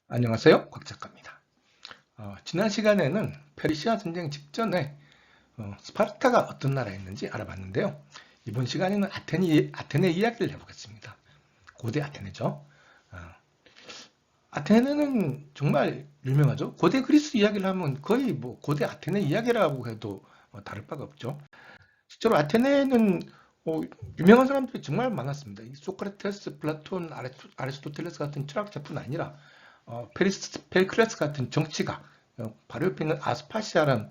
안녕하세요. 곽 작가입니다. 지난 시간에는 페르시아 전쟁 직전에 스파르타가 어떤 나라였는지 알아봤는데요. 이번 시간에는 아테네 이야기를 해보겠습니다. 고대 아테네죠. 어, 아테네는 정말 유명하죠. 고대 그리스 이야기를 하면 거의 뭐 고대 아테네 이야기라고 해도 다를 바가 없죠. 실제로 아테네는 어, 유명한 사람들이 정말 많았습니다. 이 소크라테스, 플라톤, 아리스토텔레스 같은 철학자뿐 아니라 페리클레스 같은 정치가, 바로 옆에 있는 아스파시아라는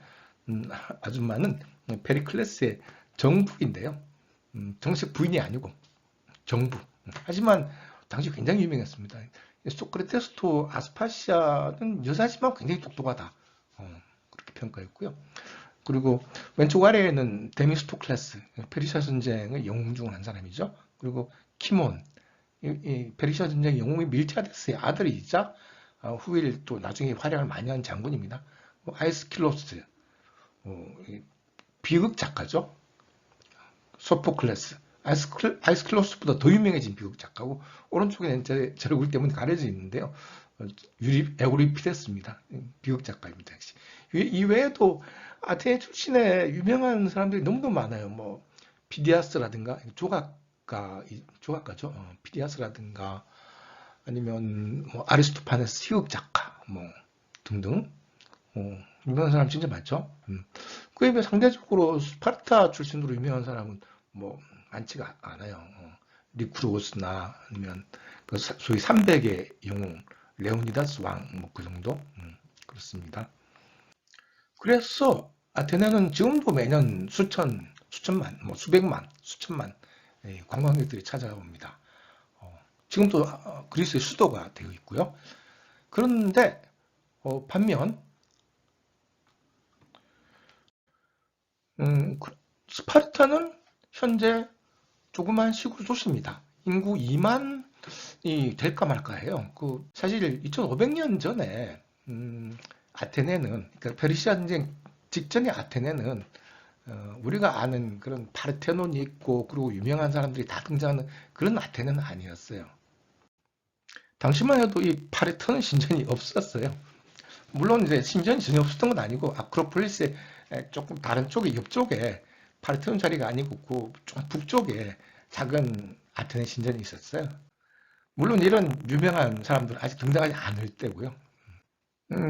아줌마는 페리클레스의 정부인데요. 정식 부인이 아니고 정부. 하지만 당시 굉장히 유명했습니다. 소크라테스도 아스파시아는 여자지만 굉장히 똑똑하다. 그렇게 평가했고요. 그리고 왼쪽 아래에는 데미스토클레스, 페르시아 전쟁의 영웅 중 한 사람이죠. 그리고 키몬, 이 페르시아 전쟁의 영웅인 밀티아데스의 아들이자 후일 또 나중에 활약을 많이 한 장군입니다. 아이스킬로스, 비극 작가죠. 소포클레스. 아이스킬로스보다 더 유명해진 비극 작가고, 오른쪽에는 제 얼굴 때문에 가려져 있는데요. 에우리피데스입니다. 비극 작가입니다. 역시. 이 외에도 아테네 출신의 유명한 사람들이 너무도 많아요. 뭐 피디아스라든가 조각가죠. 피디아스라든가 아니면 뭐 아리스토파네스 희극 작가 뭐 등등 유명한 사람 진짜 많죠. 그에 비해 상대적으로 스파르타 출신으로 유명한 사람은 뭐 많지가 않아요. 리쿠르오스나 아니면 그 소위 300의 영웅 레오니다스 왕 뭐 그 정도 그렇습니다. 그래서 아테네는 지금도 매년 수천만, 뭐 수백만, 수천만 관광객들이 찾아옵니다. 지금도 그리스의 수도가 되어 있고요. 그런데 반면 스파르타는 현재 조그만 시골 도시입니다. 인구 2만이 될까 말까 해요. 사실 2500년 전에 아테네는, 그러니까 페르시아 전쟁 직전의 아테네는 우리가 아는 그런 파르테논이 있고 그리고 유명한 사람들이 다 등장하는 그런 아테네는 아니었어요. 당시만 해도 이 파르테논 신전이 없었어요. 물론 이제 신전이 전혀 없었던 건 아니고 아크로폴리스의 조금 다른 쪽에 옆쪽에 파르테논 자리가 아니고 그좀 북쪽에 작은 아테네 신전이 있었어요. 물론 이런 유명한 사람들은 아직 등장하지 않을 때고요.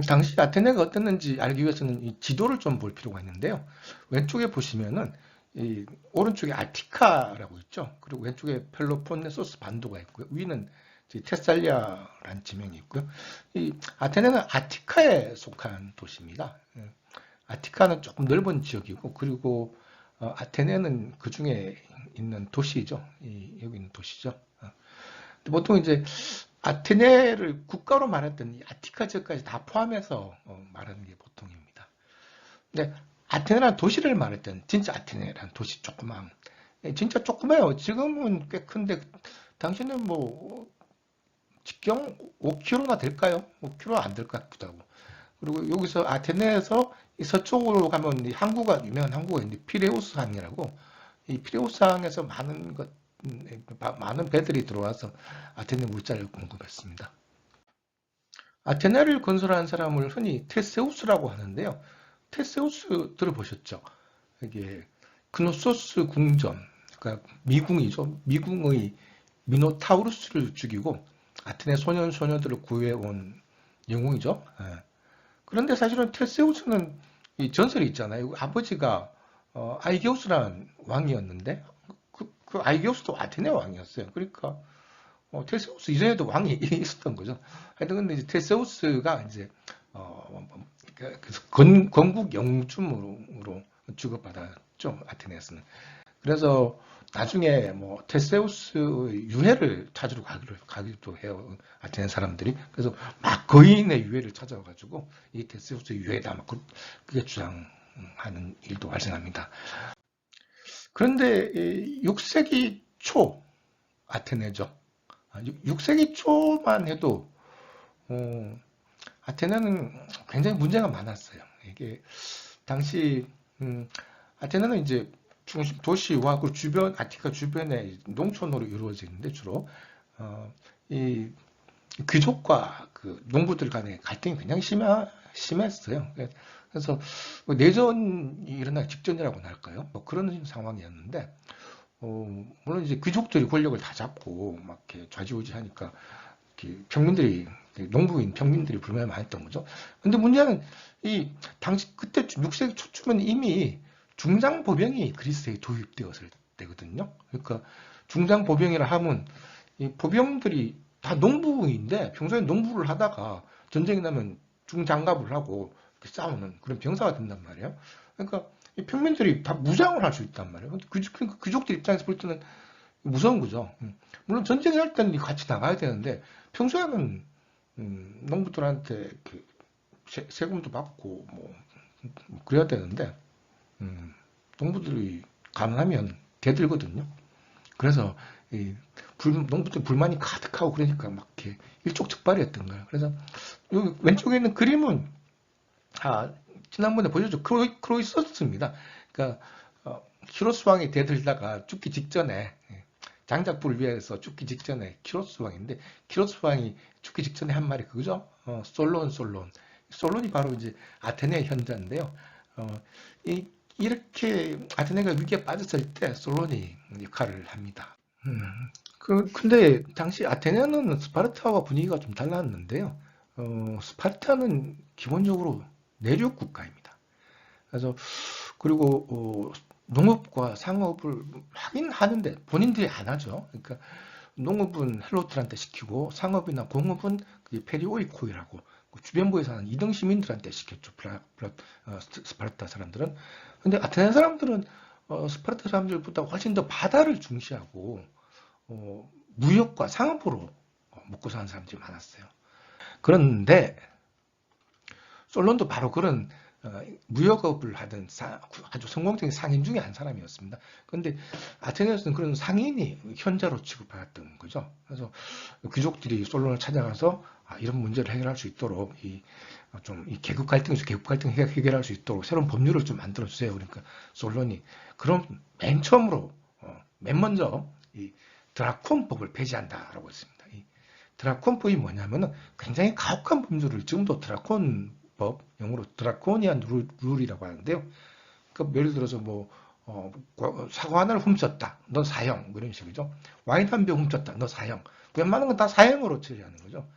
당시 아테네가 어땠는지 알기 위해서는 이 지도를 좀 볼 필요가 있는데요. 왼쪽에 보시면은 이 오른쪽에 아티카라고 있죠. 그리고 왼쪽에 펠로폰네소스 반도가 있고요. 위는 테살리아라는 지명이 있고요. 이 아테네는 아티카에 속한 도시입니다. 아티카는 조금 넓은 지역이고, 그리고 아테네는 그 중에 있는 도시죠. 여기 있는 도시죠. 보통 이제 아테네를 국가로 말했던 이 아티카 지역까지 다 포함해서 말하는 게 보통입니다. 근데 아테네라는 도시를 말할 때는 진짜 아테네라는 도시 조그만, 진짜 조그매요. 지금은 꽤 큰데 당시는 뭐 직경 5km나 될까요? 5km 안 될 것 같기도 하고. 그리고 여기서 아테네에서 서쪽으로 가면 항구가, 유명한 항구가 있는데 피레우스 항이라고, 이 피레우스 항에서 많은 배들이 들어와서 아테네 물자를 공급했습니다. 아테네를 건설한 사람을 흔히 테세우스라고 하는데요. 테세우스 들어보셨죠? 이게 크노소스 궁전, 그러니까 미궁이죠. 미궁의 미노타우루스를 죽이고 아테네 소년들을 구해온 영웅이죠. 예. 그런데 사실은 테세우스는 이 전설이 있잖아요. 아버지가 아이게우스라는 왕이었는데 그 아이게우스도 아테네 왕이었어요. 그러니까 테세우스 이전에도 왕이 있었던 거죠. 하여튼 근데 이제 테세우스가 이제 그래서 건국 영주으로 취급받았죠. 아테네에서는. 그래서 나중에 뭐 테세우스의 유해를 찾으러 가기도 해요. 아테네 사람들이. 그래서 막 거인의 유해를 찾아가지고 이 테세우스의 유해다. 막 그게 주장하는 일도 발생합니다. 그런데 6세기 초 아테네죠. 6세기 초만 해도 어, 아테네는 굉장히 문제가 많았어요. 이게 당시 아테네는 이제 중심 도시와 그 주변 아티카 주변에 농촌으로 이루어져 있는데 주로 어, 이 귀족과 그 농부들 간의 갈등이 굉장히 심했어요. 그래서 뭐 내전이 일어나기 직전이라고나 할까요? 뭐 그런 상황이었는데, 물론 이제 귀족들이 권력을 다 잡고 막 이렇게 좌지우지하니까 평민들이, 농부인 평민들이 불만이 많았던 거죠. 근데 문제는 이 당시 그때 6세기 초쯤은 이미 중장보병이 그리스에 도입되었을 때거든요. 그러니까 중장보병이라 하면 이 보병들이 다 농부인데 평소에 농부를 하다가 전쟁이 나면 중장갑을 하고 싸우는 그런 병사가 된단 말이에요. 그러니까 이 평민들이 다 무장을 할 수 있단 말이에요. 근데 귀족들 입장에서 볼 때는 무서운 거죠. 물론 전쟁을 할 때는 같이 나가야 되는데 평소에는 농부들한테 세금도 받고 뭐 그래야 되는데 농부들이 가난하면 대들거든요. 그래서 농부들 불만이 가득하고 그러니까 막 이렇게 일촉즉발이었던 거예요. 그래서 여기 왼쪽에 있는 그림은 지난번에 보여줬죠. 크로이서스입니다. 그러니까 키로스 왕이 대들다가 죽기 직전에 장작불을 위해서 죽기 직전에 키로스 왕인데 키로스 왕이 죽기 직전에 한 말이 그거죠. 솔론. 솔론이 바로 이제 아테네 현자인데요. 이렇게 아테네가 위기에 빠졌을 때 솔론이 역할을 합니다. 근데 당시 아테네는 스파르타와 분위기가 좀 달랐는데요. 스파르타는 기본적으로 내륙 국가입니다. 그래서 그리고 농업과 상업을 하긴 하는데 본인들이 안 하죠. 그러니까 농업은 헬로트한테 시키고 상업이나 공업은 페리오이코이라고 주변부에 사는 2등 시민들한테 시켰죠. 스파르타 사람들은. 근데 아테네 사람들은 스파르타 사람들보다 훨씬 더 바다를 중시하고 무역과 상업으로 먹고 사는 사람들이 많았어요. 그런데 솔론도 바로 그런 무역업을 하던 아주 성공적인 상인 중에 한 사람이었습니다. 그런데 아테네에서는 그런 상인이 현자로 취급받았던 거죠. 그래서 귀족들이 솔론을 찾아가서 이런 문제를 해결할 수 있도록 이 계급 갈등에서 계급 갈등 해결할 수 있도록 새로운 법률을 좀 만들어 주세요. 그러니까 솔론이 그럼 맨 처음으로 맨 먼저 이 드라콘법을 폐지한다라고 했습니다. 이 드라콘법이 뭐냐면은 굉장히 가혹한 법률을 지금도 드라콘법, 영어로 드라코니안 룰이라고 하는데요. 그러니까 예를 들어서 뭐 사과 하나를 훔쳤다, 너 사형, 뭐 이런 식이죠. 와인 한 병 훔쳤다, 너 사형. 웬만한 건 다 사형으로 처리하는 거죠.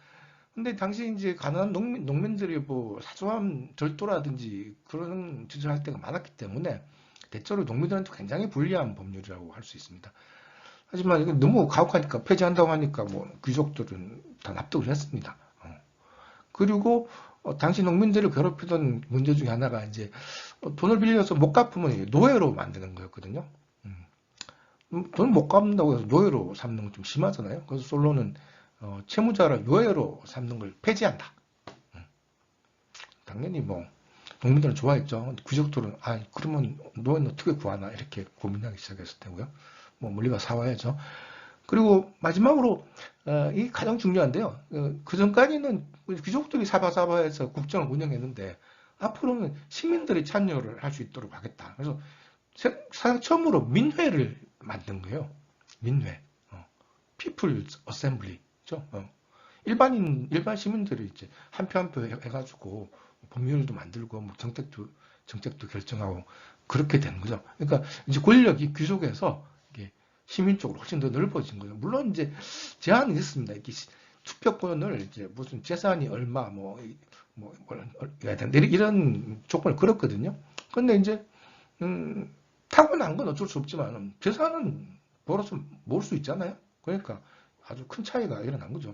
근데 당시 이제 가난한 농민들이 뭐 사소한 절도라든지 그런 짓을 할 때가 많았기 때문에 대체로 농민들한테 굉장히 불리한 법률이라고 할 수 있습니다. 하지만 이게 너무 가혹하니까 폐지한다고 하니까 뭐 귀족들은 다 납득을 했습니다. 그리고 당시 농민들을 괴롭히던 문제 중에 하나가 이제 돈을 빌려서 못 갚으면 노예로 만드는 거였거든요. 돈을 못 갚는다고 해서 노예로 삼는 건 좀 심하잖아요. 그래서 솔로는 채무자를 노예로 삼는 걸 폐지한다. 당연히 뭐 농민들은 좋아했죠. 귀족들은 그러면 노예는 어떻게 구하나 이렇게 고민하기 시작했을 테고요. 뭐 물리가 사와야죠. 그리고 마지막으로 이 가장 중요한데요. 그 전까지는 귀족들이 사바사바해서 국정을 운영했는데 앞으로는 시민들이 참여를 할 수 있도록 하겠다. 그래서 사상 처음으로 민회를 만든 거예요. 민회, People's Assembly죠. 일반 시민들이 이제 한 표 한 표 해가지고 법률도 만들고 뭐 정책도 결정하고 그렇게 되는 거죠. 그러니까 이제 권력이 귀족에서 시민 쪽으로 훨씬 더 넓어진 거예요. 물론 이제 제한이 있습니다. 이렇게 투표권을 이제 무슨 재산이 얼마 이런 조건을 걸었거든요. 근데 이제 타고난 건 어쩔 수 없지만 재산은 벌어서 모을 수 있잖아요. 그러니까 아주 큰 차이가 일어난 거죠.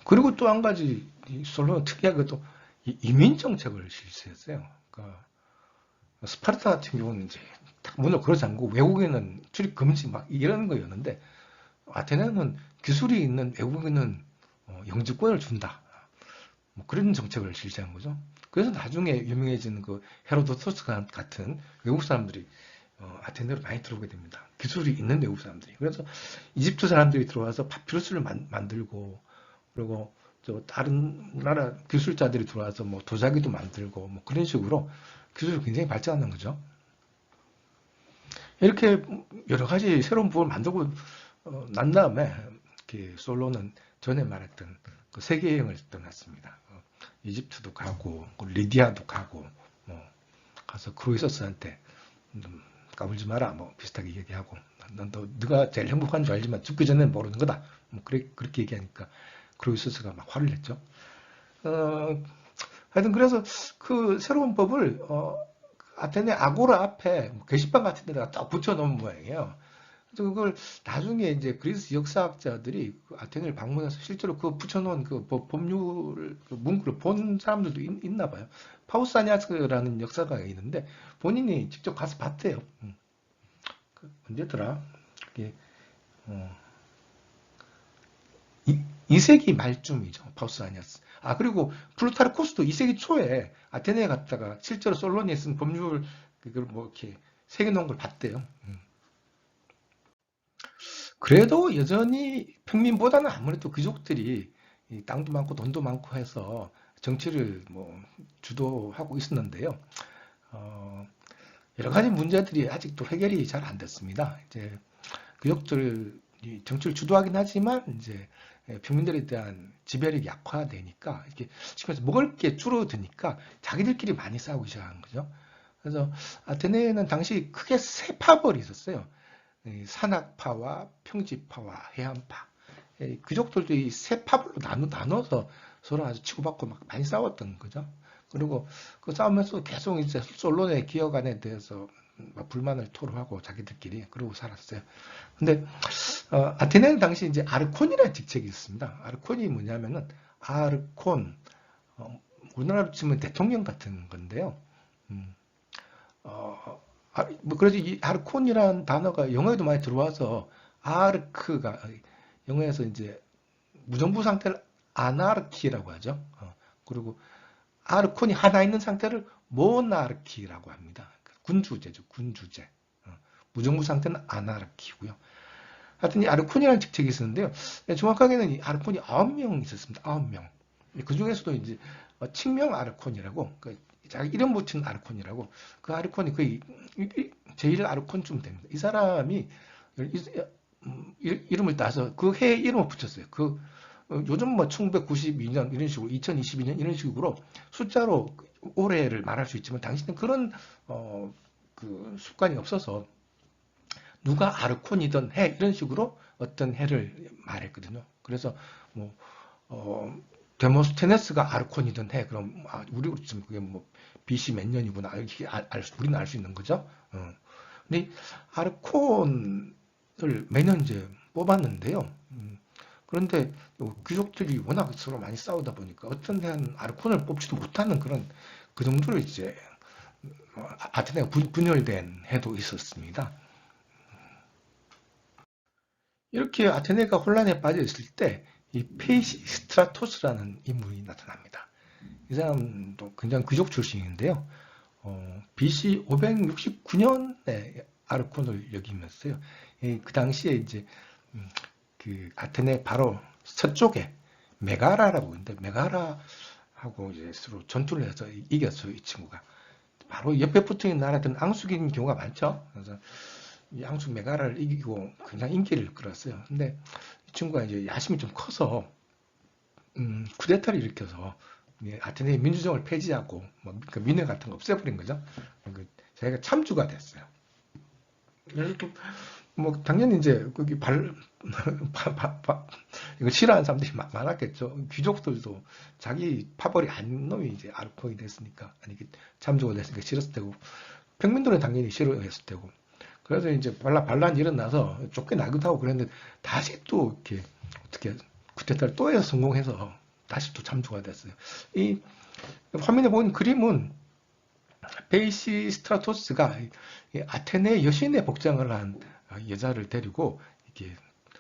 그리고 또 한 가지 솔로는 특이하게 또 이민 정책을 실시했어요. 그러니까 스파르타 같은 경우는 이제 문을 걸어 잠그고 외국인은 출입 금지 막 이런 거였는데 아테네는 기술이 있는 외국인은 영주권을 준다. 뭐 그런 정책을 실시한 거죠. 그래서 나중에 유명해진 그 헤로도토스 같은 외국 사람들이 아테네로 많이 들어오게 됩니다. 기술이 있는 외국 사람들이. 그래서 이집트 사람들이 들어와서 파피루스를 만들고 그리고 다른 나라 기술자들이 들어와서 뭐 도자기도 만들고 뭐 그런 식으로 기술이 굉장히 발전하는 거죠. 이렇게 여러 가지 새로운 부분을 만들고 난 다음에 솔로는 전에 말했던 그 세계 여행을 떠났습니다. 이집트도 가고 리디아도 가고 뭐 가서 크루이서스한테 까불지 마라 뭐 비슷하게 얘기하고 너가 제일 행복한 줄 알지만 죽기 전에 모르는 거다. 뭐 그렇게 얘기하니까 크루이서스가 막 화를 냈죠. 하여튼 그래서 그 새로운 법을 아테네 아고라 앞에 게시판 같은 데다가 딱 붙여놓은 모양이에요. 그래서 그걸 나중에 이제 그리스 역사학자들이 그 아테네를 방문해서 실제로 그 붙여놓은 그 법률 그 문구를 본 사람들도 있나 봐요. 파우사니아스라는 역사가가 있는데 본인이 직접 가서 봤대요. 언제더라? 그게 2세기 말쯤이죠. 파우사니아스. 그리고 플루타르코스도 2세기 초에 아테네에 갔다가 실제로 솔론이 쓴 법률 그걸 뭐 이렇게 새겨놓은 걸 봤대요. 그래도 여전히 평민보다는 아무래도 귀족들이 땅도 많고 돈도 많고 해서 정치를 뭐 주도하고 있었는데요. 여러 가지 문제들이 아직도 해결이 잘 안 됐습니다. 이제 귀족들이 정치를 주도하긴 하지만 이제 평민들에 대한 지배력이 약화되니까 이렇게 지금 먹을 게 줄어드니까 자기들끼리 많이 싸우기 시작한 거죠. 그래서 아테네에는 당시 크게 세 파벌이 있었어요. 산악파와 평지파와 해안파. 귀족들도 이 세 파벌로 나눠서 서로 아주 치고받고 막 많이 싸웠던 거죠. 그리고 그 싸우면서 계속 이제 솔론의 기여관에 대해서 불만을 토로하고 자기들끼리 그러고 살았어요. 근데 아테네는 당시 이제 아르콘이라는 직책이 있습니다. 아르콘이 뭐냐면은 아르콘 우리나라로 치면 대통령 같은 건데요. 뭐 그래서 이 아르콘이라는 단어가 영어에도 많이 들어와서 아르크가 영어에서 이제 무정부 상태를 아나르키라고 하죠. 그리고 아르콘이 하나 있는 상태를 모나르키라고 합니다. 군주제죠, 군주제. 무정부 상태는 아나르키고요. 하여튼 이 아르콘이라는 직책이 있었는데요. 정확하게는 이 아르콘이 9명 있었습니다. 9명. 그 중에서도 이제 칙명 아르콘이라고, 자기 이름 붙인 아르콘이라고, 그 아르콘이 거의 제일 아르콘쯤 됩니다. 이 사람이 이름을 따서 그 해에 이름을 붙였어요. 요즘 뭐 1992년 이런 식으로 2022년 이런 식으로 숫자로 올해를 말할 수 있지만 당시는 그런 그 습관이 없어서 누가 아르콘이던 해 이런 식으로 어떤 해를 말했거든요. 그래서 뭐 데모스테네스가 아르콘이던 해 그럼 우리로 치면 그게 뭐 BC 몇 년이구나 이렇게 우리는 알 수 있는 거죠. 근데 아르콘을 매년 이제 뽑았는데요. 그런데 귀족들이 워낙 서로 많이 싸우다 보니까 어떤 해는 아르콘을 뽑지도 못하는 그 정도로 이제 아테네가 분열된 해도 있었습니다. 이렇게 아테네가 혼란에 빠져 있을 때 이 페이시스트라토스라는 인물이 나타납니다. 이 사람도 굉장히 귀족 출신인데요. BC 569년에 아르콘을 역임했어요. 그 당시에 이제 그 아테네 바로 서쪽에 메가라라고 있는데 메가라하고 이제 서로 전투를 해서 이겼어요. 이 친구가. 바로 옆에 붙어 있는 나라들은 앙숙인 경우가 많죠. 그래서 이 앙숙 메가라를 이기고 굉장히 인기를 끌었어요. 근데 이 친구가 이제 야심이 좀 커서 쿠데타를 일으켜서 아테네의 민주정을 폐지하고 그 민회 같은 거 없애버린 거죠. 자기가 참주가 됐어요. 그래서 또 뭐 당연히 이제 거기 이거 싫어하는 사람들이 많았겠죠. 귀족들도 자기 파벌이 아닌 놈이 이제 아르콘이 됐으니까 아니 참조가 됐으니까 싫었을 테고 평민들은 당연히 싫어했을 테고 그래서 이제 반란이 일어나서 쫓겨나기도 하고 그랬는데 다시 또 이렇게 어떻게 쿠데타를 또 해서 성공해서 다시 또 참조가 됐어요. 이 화면에 보이는 그림은 페이시스트라토스가 아테네 여신의 복장을 한 여자를 데리고 이렇게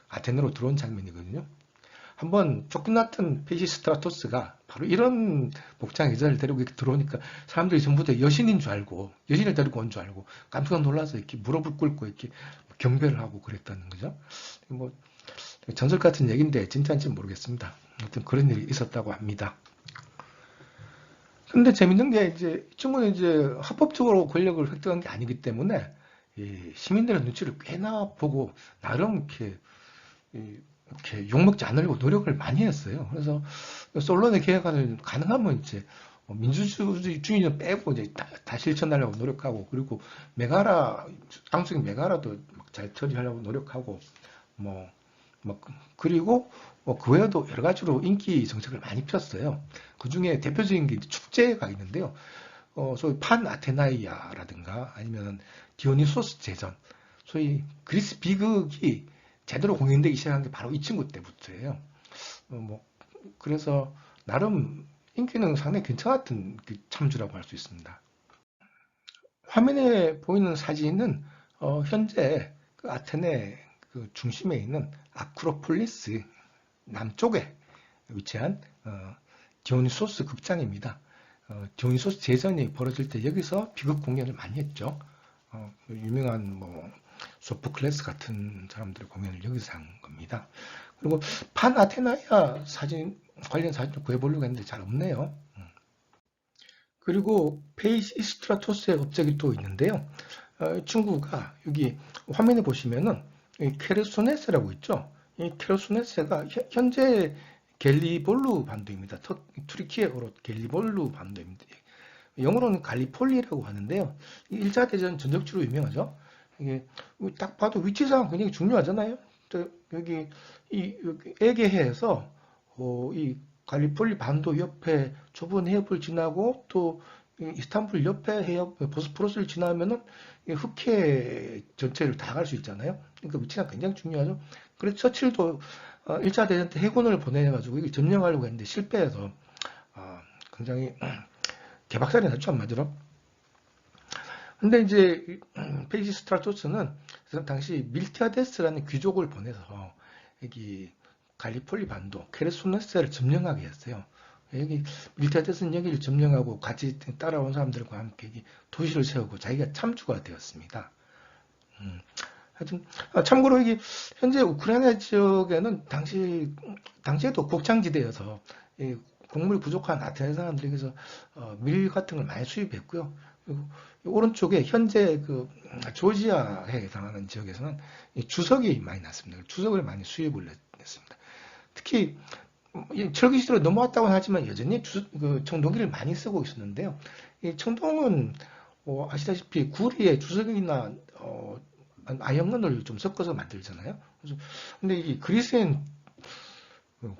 아테네로 들어온 장면이거든요. 한번 쫓겨났던 페이시스트라토스가 바로 이런 복장 여자를 데리고 이렇게 들어오니까 사람들이 전부 다 여신인 줄 알고 여신을 데리고 온 줄 알고 깜짝 놀라서 이렇게 무릎을 꿇고 이렇게 경배를 하고 그랬다는 거죠. 뭐 전설 같은 얘기인데 진짜인지 모르겠습니다. 아무튼 그런 일이 있었다고 합니다. 근데 재밌는 게 이제 이 친구는 이제 합법적으로 권력을 획득한 게 아니기 때문에 시민들의 눈치를 꽤나 보고 나름 이렇게 이렇게 욕먹지 않으려고 노력을 많이 했어요. 그래서 솔론의 계획안을 가능하면 이제 민주주의는 빼고 이제 다 실천하려고 노력하고, 그리고 메가라, 쌍둥이 메가라도 잘 처리하려고 노력하고, 뭐, 그리고 그 외에도 여러 가지로 인기 정책을 많이 폈어요. 그 중에 대표적인 게 축제가 있는데요. 소위 판 아테나이아라든가 아니면 디오니소스 제전, 소위 그리스 비극이 제대로 공연되기 시작한 게 바로 이 친구 때부터예요. 그래서 나름 인기는 상당히 괜찮았던 그 참주라고 할 수 있습니다. 화면에 보이는 사진은 현재 그 아테네 그 중심에 있는 아크로폴리스 남쪽에 위치한 디오니소스 극장입니다. 디오니소스 제전이 벌어질 때 여기서 비극 공연을 많이 했죠. 유명한 뭐 소포클레스 같은 사람들의 공연을 여기서 한 겁니다. 그리고 판 아테나이아 사진 관련 사진을 구해보려고 했는데 잘 없네요. 그리고 페이지 스트라토스의 업적이 또 있는데요. 이 친구가 여기 화면에 보시면은 케르소네세라고 있죠. 이 케르소네세가 현재 갤리볼루 반도입니다. 투르키예어로 갤리볼루 반도입니다. 영어로는 갈리폴리라고 하는데요. 1차 대전 전적지로 유명하죠. 이게 딱 봐도 위치상 굉장히 중요하잖아요. 여기 여기 에게해에서 이 갈리폴리 반도 옆에 좁은 해협을 지나고 또 이스탄불 옆에 해협 보스포러스를 지나면은 흑해 전체를 다 갈 수 있잖아요. 그러니까 위치가 굉장히 중요하죠. 그래서 처칠도 1차 대전 때 해군을 보내가지고 이걸 점령하려고 했는데 실패해서 굉장히 개박살이 났죠, 한마디로. 근데 이제 페이지 스트라토스는 당시 밀티아데스라는 귀족을 보내서 여기 갈리폴리 반도 케르소네세를 점령하게 했어요. 여기 밀티아데스는 여기를 점령하고 같이 따라온 사람들과 함께 도시를 세우고 자기가 참주가 되었습니다. 하여튼 참고로 여기 현재 우크라이나 지역에는 당시에도 곡창지대여서 곡물이 부족한 아테네 사람들이 그래서 밀 같은 걸 많이 수입했고요. 그리고 오른쪽에 현재 그 조지아에 해당하는 지역에서는 주석이 많이 났습니다. 주석을 많이 수입을 했습니다. 특히 철기 시대로 넘어왔다고는 하지만 여전히 그 청동기를 많이 쓰고 있었는데요. 이 청동은 아시다시피 구리에 주석이나 아연근을 좀 섞어서 만들잖아요. 그래서 근데 이 그리스엔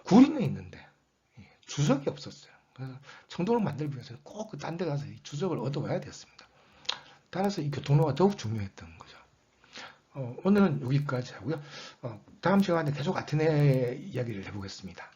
구리는 있는데 주석이 없었어요. 그래서 청동을 만들기 위해서 꼭 딴 데 가서 이 주석을 얻어와야 됐습니다. 따라서 이 교통로가 더욱 중요했던 거죠. 오늘은 여기까지 하고요. 다음 시간에 계속 아테네 이야기를 해보겠습니다.